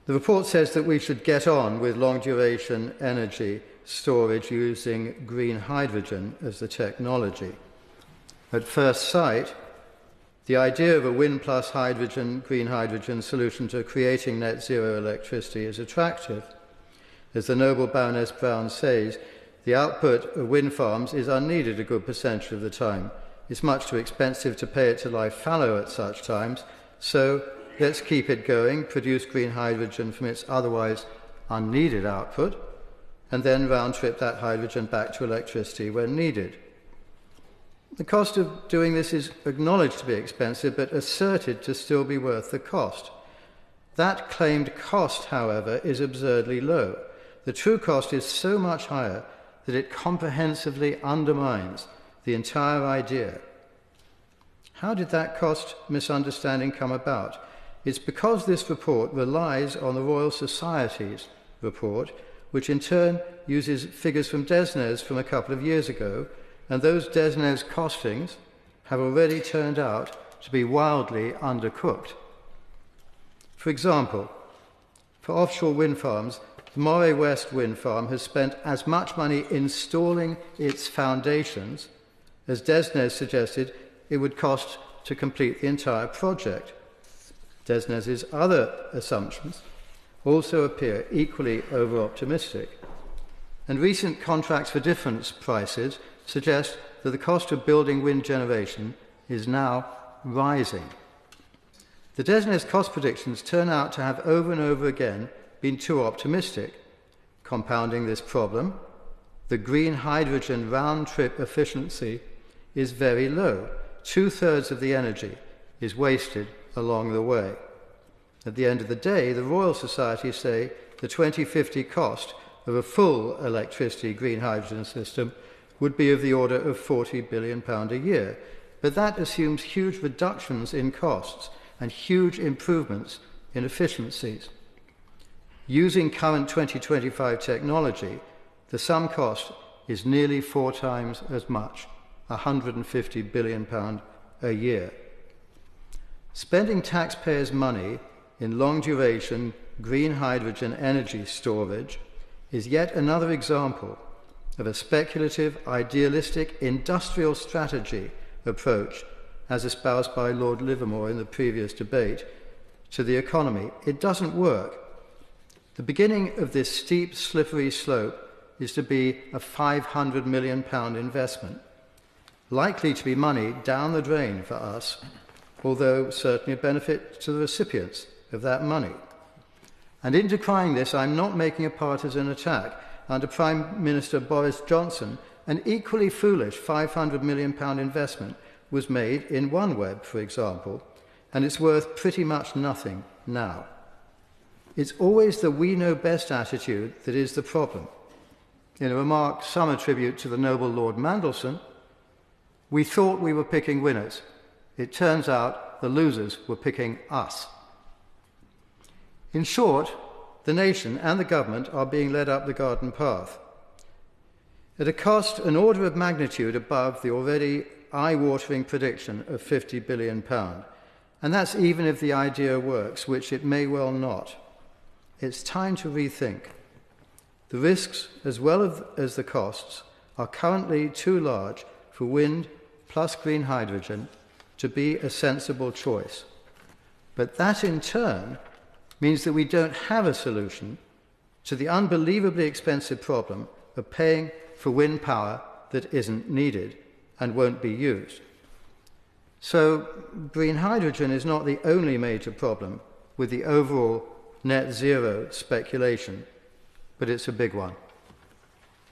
The report says that we should get on with long-duration energy storage using green hydrogen as the technology. At first sight, the idea of a wind plus hydrogen, green hydrogen solution to creating net zero electricity is attractive. As the noble Baroness Brown says, the output of wind farms is unneeded a good percentage of the time. It's much too expensive to pay it to lie fallow at such times, so let's keep it going, produce green hydrogen from its otherwise unneeded output, and then round-trip that hydrogen back to electricity when needed. The cost of doing this is acknowledged to be expensive, but asserted to still be worth the cost. That claimed cost, however, is absurdly low. The true cost is so much higher that it comprehensively undermines the entire idea. How did that cost misunderstanding come about? It's because this report relies on the Royal Society's report, which in turn uses figures from DESNZ from a couple of years ago, and those DESNZ costings have already turned out to be wildly undercooked. For example, for offshore wind farms, the Moray West wind farm has spent as much money installing its foundations as DESNZ suggested it would cost to complete the entire project. DESNZ's other assumptions also appear equally over-optimistic. And recent contracts for difference prices suggest that the cost of building wind generation is now rising. The DESNZ cost predictions turn out to have over and over again been too optimistic. Compounding this problem, the green hydrogen round-trip efficiency is very low. 2/3 of the energy is wasted along the way. At the end of the day, the Royal Society say the 2050 cost of a full electricity green hydrogen system would be of the order of £40 billion a year. But that assumes huge reductions in costs and huge improvements in efficiencies. Using current 2025 technology, the sum cost is nearly 4 times as much, £150 billion a year. Spending taxpayers' money in long-duration green hydrogen energy storage is yet another example of a speculative, idealistic, industrial strategy approach, as espoused by Lord Livermore in the previous debate, to the economy. It doesn't work. The beginning of this steep, slippery slope is to be a £500 million investment, likely to be money down the drain for us, although certainly a benefit to the recipients of that money. And in decrying this, I'm not making a partisan attack. Under Prime Minister Boris Johnson, an equally foolish £500 million investment was made in OneWeb, for example, and it's worth pretty much nothing now. It's always the we know best attitude that is the problem. In a remark some attribute to the noble Lord Mandelson, we thought we were picking winners. It turns out the losers were picking us. In short, the nation and the government are being led up the garden path at a cost an order of magnitude above the already eye-watering prediction of £50 billion. And that's even if the idea works, which it may well not. It's time to rethink. The risks, as well as the costs, are currently too large for wind plus green hydrogen to be a sensible choice. But that in turn means that we don't have a solution to the unbelievably expensive problem of paying for wind power that isn't needed and won't be used. So green hydrogen is not the only major problem with the overall net zero speculation, but it's a big one.